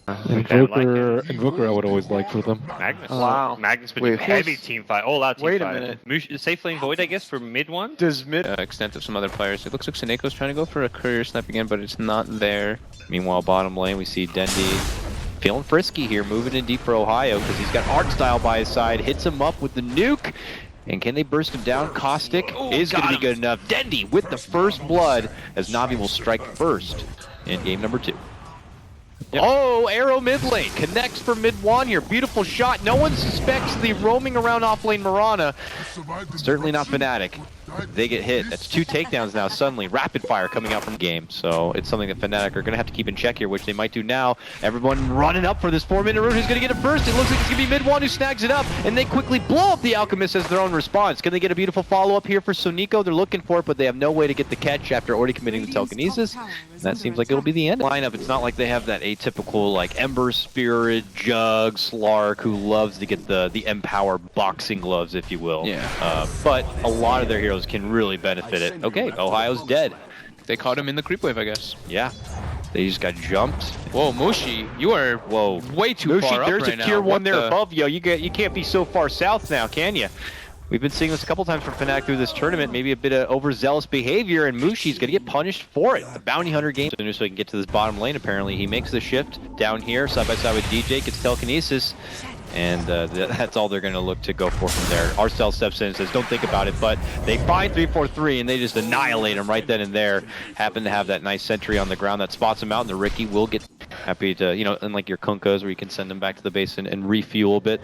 Invoker I would always like for them. Magnus. Wow. Magnus been a heavy team fight, all out team Wait a fight. minute. Mushi, safe lane void, I guess, for mid one? Does mid... Extent of some other players. It looks like SoNNeikO's trying to go for a career snipe again, but it's not there. Meanwhile, bottom lane, we see Dendi feeling frisky here, moving in deep for Ohaiyo because he's got artstyle by his side, hits him up with the nuke. And can they burst him down? Caustic is going to be good enough. Dendi with the first blood as Navi will strike first in game number 2. Yep. Oh, arrow mid lane. Connects for MidOne here. Beautiful shot. No one suspects the roaming around offlane Mirana. Certainly not Fnatic. They get hit. That's 2 takedowns now suddenly. Rapid fire coming out from the game. So it's something that Fnatic are going to have to keep in check here, which they might do now. Everyone running up for this 4-minute route. Who's going to get it first? It looks like it's going to be MidOne who snags it up. And they quickly blow up the Alchemist as their own response. Can they get a beautiful follow-up here for SoNNeikO? They're looking for it, but they have no way to get the catch after already committing the telekinesis. And that seems like it'll be the end. Lineup, it's not like they have that atypical like Ember Spirit, Jug, Slark, who loves to get the Empower boxing gloves, if you will. Yeah. But a lot of their heroes can really benefit it. Okay, Ohio's dead. They caught him in the creep wave, I guess. Yeah. They just got jumped. Whoa, Mushi, you are way too Mushi, far up there's right a now. tier 1 there the... above you. You can't be so far south now, can you? We've been seeing this a couple times from Fnatic through this tournament. Maybe a bit of overzealous behavior, and Mushi's going to get punished for it. The bounty hunter game. So he can get to this bottom lane, apparently. He makes the shift down here, side by side with DJ, gets telekinesis. And that's all they're going to look to go for from there. artstyle steps in and says, don't think about it, but they find 343 and they just annihilate him right then and there. Happen to have that nice sentry on the ground that spots him out, and the Riki will get happy to, unlike your Kunkas where you can send them back to the base and refuel a bit.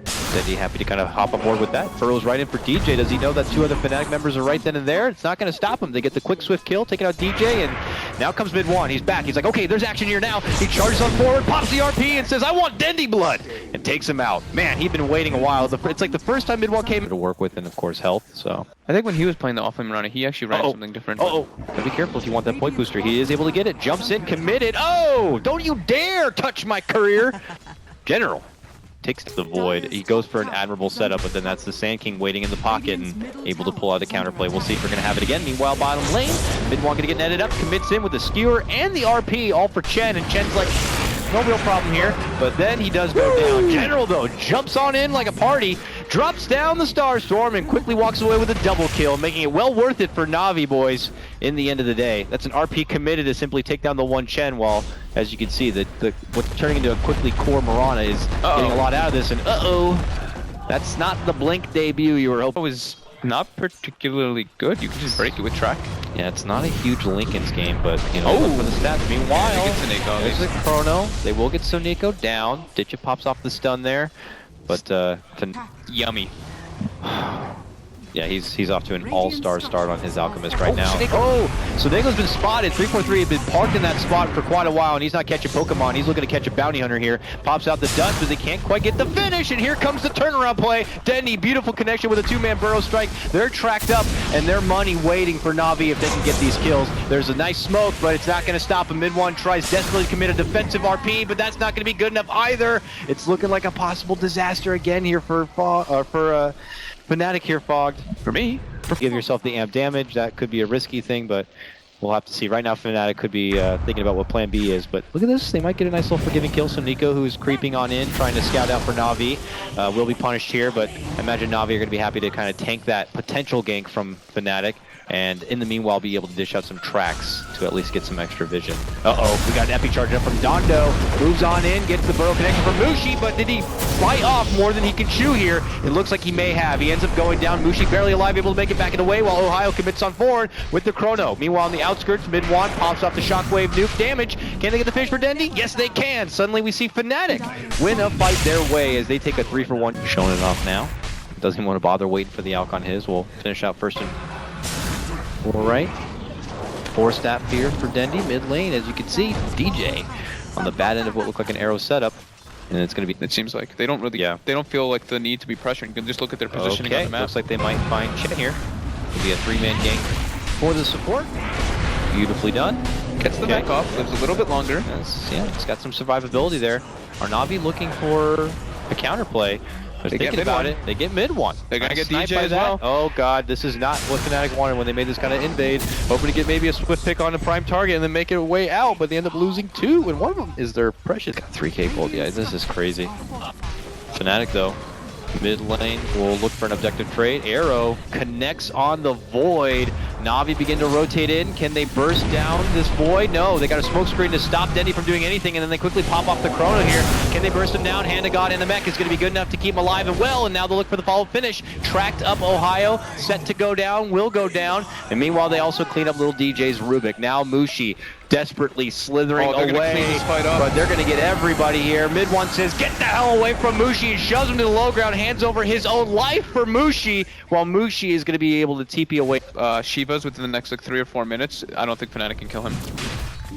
Dendi happy to kind of hop on board with that. Furrow's right in for DJ. Does he know that 2 other Fnatic members are right then and there? It's not going to stop him. They get the quick, swift kill, taking out DJ, and now comes MidOne. He's back. He's like, okay, there's action here now. He charges on forward, pops the RP, and says, I want Dendi blood, and takes him out. Man, he'd been waiting a while. It's like the first time MidOne came to work with, and of course, health, so. I think when he was playing the offlane Mirana, he actually ran something different. Gotta be careful if you want that point booster. He is able to get it. Jumps in, committed. Oh, don't you dare touch my career. General takes the void. He goes for an admirable setup, but then that's the Sand King waiting in the pocket and able to pull out the counterplay. We'll see if we're going to have it again. Meanwhile, bottom lane, MidOne going to get netted up, commits in with the skewer and the RP, all for Chen, and Chen's like, no real problem here, but then he does go down. General, though, jumps on in like a party, drops down the Starstorm, and quickly walks away with a double kill, making it well worth it for Navi, boys, in the end of the day. That's an RP committed to simply take down the one Chen, while, as you can see, what's turning into a quickly core Mirana is getting a lot out of this, and that's not the Blink debut you were hoping. It was not particularly good. You can just break it with track. Yeah, it's not a huge Lincoln's game, but, look for the stats. Meanwhile, there's a Chrono. They will get SoNNeikO down. Ditya pops off the stun there, but Yummy. yeah, he's off to an all-star start on his Alchemist right now. SoNNeiko's been spotted. 343 had been parked in that spot for quite a while, and he's not catching Pokemon. He's looking to catch a bounty hunter here. Pops out the dust, but they can't quite get the finish, and here comes the turnaround play. Dendi, beautiful connection with a 2-man burrow strike. They're tracked up, and their money waiting for Navi if they can get these kills. There's a nice smoke, but it's not going to stop him. MidOne tries desperately to commit a defensive RP, but that's not going to be good enough either. It's looking like a possible disaster again here for Fnatic here, Fogged. For me. Give yourself the amp damage. That could be a risky thing, but we'll have to see. Right now, Fnatic could be thinking about what plan B is, but look at this. They might get a nice little forgiving kill. SoNNeikO, who's creeping on in, trying to scout out for Navi, will be punished here, but I imagine Navi are going to be happy to kind of tank that potential gank from Fnatic, and in the meanwhile be able to dish out some tracks to at least get some extra vision. We got an epic charge up from Dondo. Moves on in, gets the burrow connection from Mushi, but did he bite off more than he can chew here? It looks like he may have. He ends up going down. Mushi barely alive, able to make it back in the way, while Ohaiyo commits on forward with the Chrono. Meanwhile, on the outskirts, MidOne pops off the shockwave nuke damage. Can they get the finish for Dendi? Yes, they can. Suddenly we see Fnatic win a fight their way as they take a 3-for-1. Showing it off now. Doesn't want to bother waiting for the Alc on his. We'll finish out first and right. 4-stat here for Dendi, mid lane, as you can see. DJ on the bad end of what looked like an arrow setup. And it's going to be... It seems like they don't really... They don't feel like the need to be pressuring. You can just look at their positioning on the map. Looks like they might find Chen here. It'll be a 3-man gank for the support. Beautifully done. Gets the back off, lives a little bit longer. It's got some survivability there. Are Navi looking for a counterplay? They're They get thinking about MidOne. it. They get MidOne. They're gonna get Sniped DJ by as that. well. Oh god, this is not what Fnatic wanted when they made this kind of invade. Hoping to get maybe a swift pick on the prime target and then make it a way out, but they end up losing 2, and one of them is their precious. Got 3k gold, yeah, this is crazy. Fnatic though, mid lane will look for an objective trade. Arrow connects on the Void. Na'Vi begin to rotate in. Can they burst down this Void? No, they got a smoke screen to stop Dendi from doing anything, and then they quickly pop off the Chrono here. Can they burst him down? Hand of God and the mech is going to be good enough to keep him alive and well, and now they'll look for the follow finish. Tracked up Ohaiyo, set to go down, will go down, and meanwhile they also clean up little DJ's Rubik. Now Mushi desperately slithering away, but they're going to get everybody here. MidOne says, get the hell away from Mushi, and shoves him to the low ground, hands over his own life for Mushi, while Mushi is going to be able to TP away. Shiva's within the next like 3 or 4 minutes. I don't think Fnatic can kill him.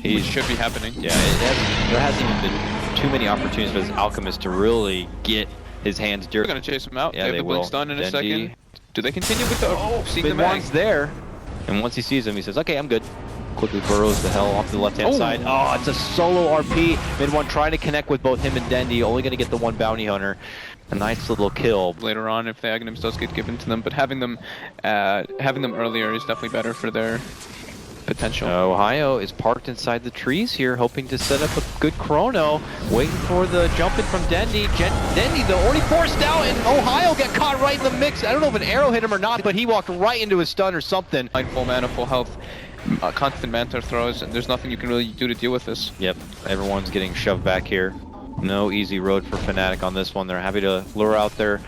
He should be happening. Yeah, there hasn't even been too many opportunities for this Alchemist to really get his hands dirty. They're going to chase him out. Yeah, they have they the blink will. stun in a Dendi. second. Do they continue with the seeing the mag? MidOne's there, and once he sees him, he says, okay, I'm good. Quickly burrows the hell off to the left-hand side. Oh, it's a solo RP. MidOne trying to connect with both him and Dendi, only going to get the one bounty hunter. A nice little kill. Later on, if the Aghanims does get given to them, but having them earlier is definitely better for their potential. Ohaiyo is parked inside the trees here, hoping to set up a good chrono, waiting for the jump in from Dendi. Dendi, though, already forced out, and Ohaiyo got caught right in the mix. I don't know if an arrow hit him or not, but he walked right into his stun or something. Full mana, full health, constant Manta throws, and there's nothing you can really do to deal with this. Yep, everyone's getting shoved back here. No easy road for Fnatic on this one. They're happy to lure out their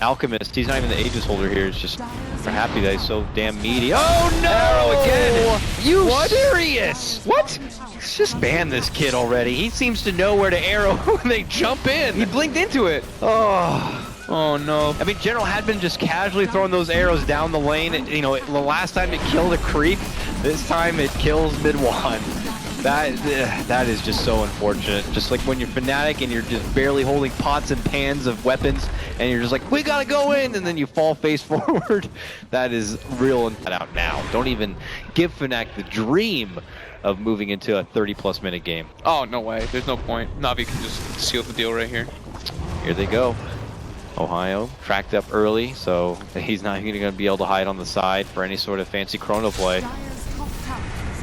Alchemist. He's not even the Aegis holder here. It's just they're happy that he's so damn meaty. Oh no! Arrow again! You serious? What? Let's just ban this kid already. He seems to know where to arrow when they jump in. He blinked into it. Oh no. I mean, General had been just casually throwing those arrows down the lane. You know, the last time it killed a creep, this time it kills MidOne. That is just so unfortunate. Just like when you're Fnatic and you're just barely holding pots and pans of weapons, and you're just like, we gotta go in, and then you fall face forward. That is real and out now. Don't even give Fnatic the dream of moving into a 30-plus minute game. Oh, no way. There's no point. Na'Vi can just seal the deal right here. Here they go. Ohaiyo tracked up early, so he's not even going to be able to hide on the side for any sort of fancy chrono play.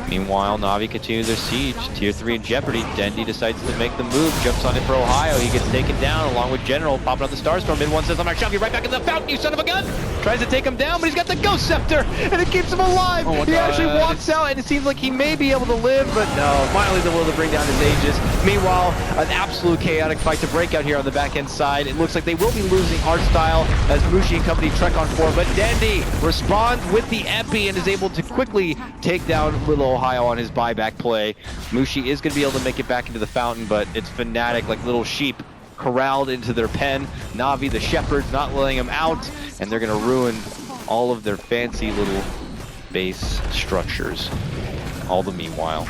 Meanwhile, Na'Vi continues their siege. Tier 3 in jeopardy. Dendi decides to make the move, jumps on it for Ohaiyo. He gets taken down along with General, popping out the Starstorm. MidOne says, I'm gonna shove you right back in the fountain, you son of a gun! Tries to take him down, but he's got the Ghost Scepter, and it keeps him alive! He actually walks out, and it seems like he may be able to live, but no, finally they're able to bring down his Aegis. Meanwhile, an absolute chaotic fight to break out here on the back-end side. It looks like they will be losing artstyle as Mushi and company trek on forward, but Dendi responds with the Epi and is able to quickly take down little Ohaiyo on his buyback play. Mushi is going to be able to make it back into the fountain, but it's Fnatic like little sheep corralled into their pen. Na'Vi, the shepherd's not letting them out, and they're going to ruin all of their fancy little base structures. All the meanwhile.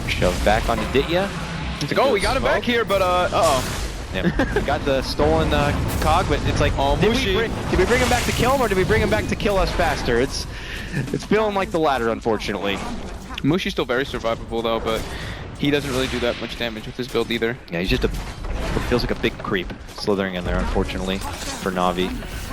Shoved back onto Ditya. It's like, oh, we got him back here, but Yeah, we got the stolen cog, but it's like, did we bring him back to kill him, or did we bring him back to kill us faster? It's feeling like the latter, unfortunately. Mushi's still very survivable though, but he doesn't really do that much damage with his build either. Yeah, he's just what feels like a big creep slithering in there, unfortunately, for Na'Vi.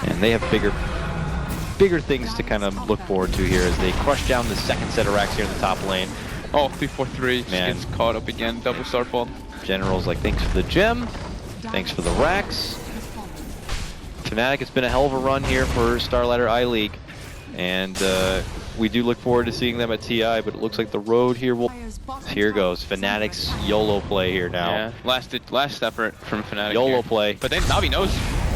And they have bigger things to kind of look forward to here as they crush down the second set of racks here in the top lane. Oh, 3-4-3, Man. gets caught up again, double starfall. General's like, thanks for the gem, thanks for the racks. Fnatic, it's been a hell of a run here for Starladder I-League. And we do look forward to seeing them at TI, but it looks like the road here will... Here goes, Fnatic's YOLO play here now. Yeah, last effort from Fnatic YOLO here. play. But then Na'Vi knows.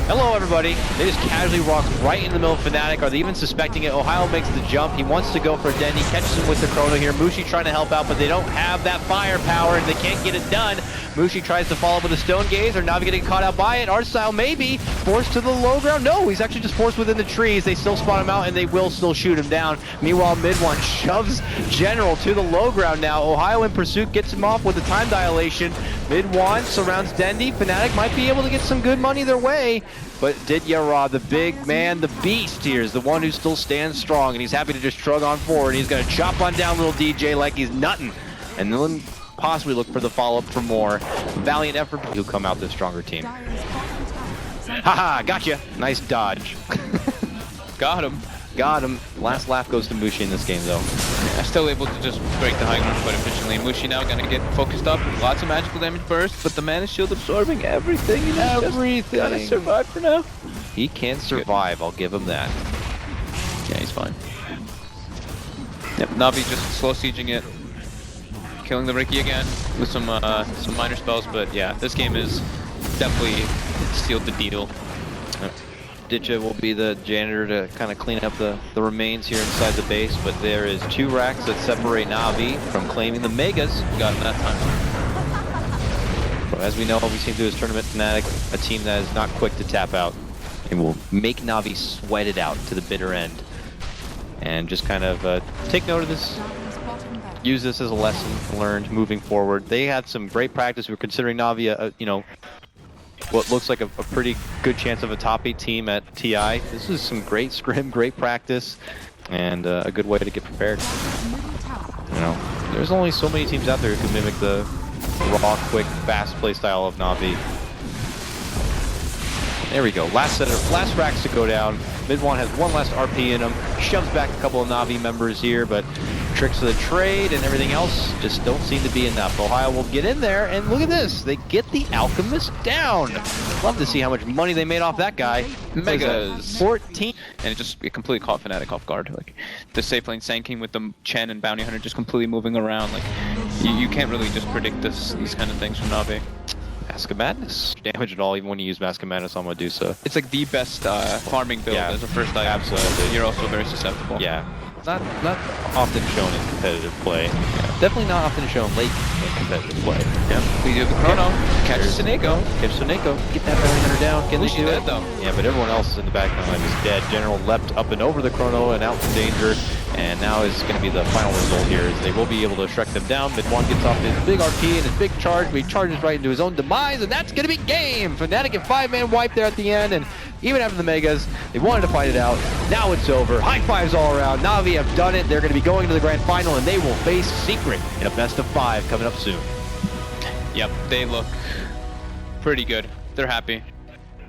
Hello, everybody. They just casually walk right in the middle of Fnatic. Are they even suspecting it? Ohaiyo makes the jump. He wants to go for Dendi, catches him with the chrono here. Mushi trying to help out, but they don't have that firepower, and they can't get it done. Mushi tries to follow up with a Stone Gaze. Are Na'Vi getting caught out by it? artstyle maybe forced to the low ground. No, he's actually just forced within the trees. They still spot him out, and they will still shoot him down. Meanwhile, MidOne shoves General to the low ground now. Ohaiyo in pursuit gets him off with the time dilation. MidOne surrounds Dendi. Fnatic might be able to get some good money their way. But ditya-ra, the big man, the beast here, is the one who still stands strong, and he's happy to just shrug on forward. He's going to chop on down little DJ like he's nuttin', and then possibly look for the follow-up for more. Valiant effort. He'll come out the stronger team. Haha, gotcha. Nice dodge. Got him. Got him. Last laugh goes to Mushi in this game, though. Yeah, still able to just break the high ground quite efficiently. Mushi now gonna get focused up. Lots of magical damage burst, but the Mana Shield absorbing everything. You know, Everything. Just gotta survive for now. He can survive, I'll give him that. Yeah, he's fine. Yep, Navi just slow sieging it. Killing the Riki again with some minor spells, but yeah, this game is definitely sealed the deal. Ditya will be the janitor to kind of clean up the remains here inside the base, but there is 2 racks that separate Navi from claiming the Megas. Got that time. So as we know, we've seen through this tournament, Fnatic, a team that is not quick to tap out, and will make Navi sweat it out to the bitter end. And just kind of take note of this, use this as a lesson learned moving forward. They had some great practice. We were considering Navi, you know, what looks like a pretty good chance of a top 8 team at TI. This is some great scrim, great practice, and a good way to get prepared. You know, there's only so many teams out there who can mimic the raw, quick, fast play style of Navi. There we go. Last racks to go down. MidOne has one last RP in him. Shoves back a couple of Navi members here, but tricks of the trade and everything else just don't seem to be enough. Ohaiyo will get in there, and look at this. They get the Alchemist down. Love to see how much money they made off that guy. Megas. 14. And it completely caught Fnatic off guard. Like, the safe lane Sanking with the Chen and Bounty Hunter just completely moving around. Like, you can't really just predict these kind of things from Navi. Mask of Madness. Damage at all, even when you use Mask of Madness on Medusa. It's like the best farming build as a first item. Absolutely. You're also very susceptible. Yeah. Not often shown in competitive play. Yeah. Definitely not often shown late in competitive play. Yeah. We do the chrono. Catch SoNNeikO. Catch SoNNeikO. Get that bounty hunter down. Can they do dead it? though. Yeah, but everyone else in the back line is dead. General leapt up and over the chrono and out from danger. And now is going to be the final result here. Is they will be able to Shrek them down. MidOne gets off his big RP and his big charge, but he charges right into his own demise, and that's going to be game. Fnatic get 5-man wipe there at the end, and even after the Megas, they wanted to fight it out. Now it's over. High fives all around. Navi have done it. They're going to be going to the grand final, and they will face Secret in a best of 5 coming up soon. Yep, they look pretty good. They're happy.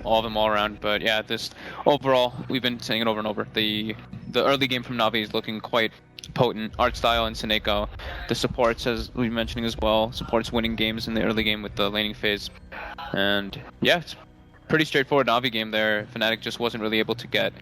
All of them all around, but yeah, this overall, we've been saying it over and over. The early game from Navi is looking quite potent. Artstyle and SoNNeikO. The supports, as we've been mentioning as well, supports winning games in the early game with the laning phase. And yeah, it's pretty straightforward Navi game there. Fnatic just wasn't really able to get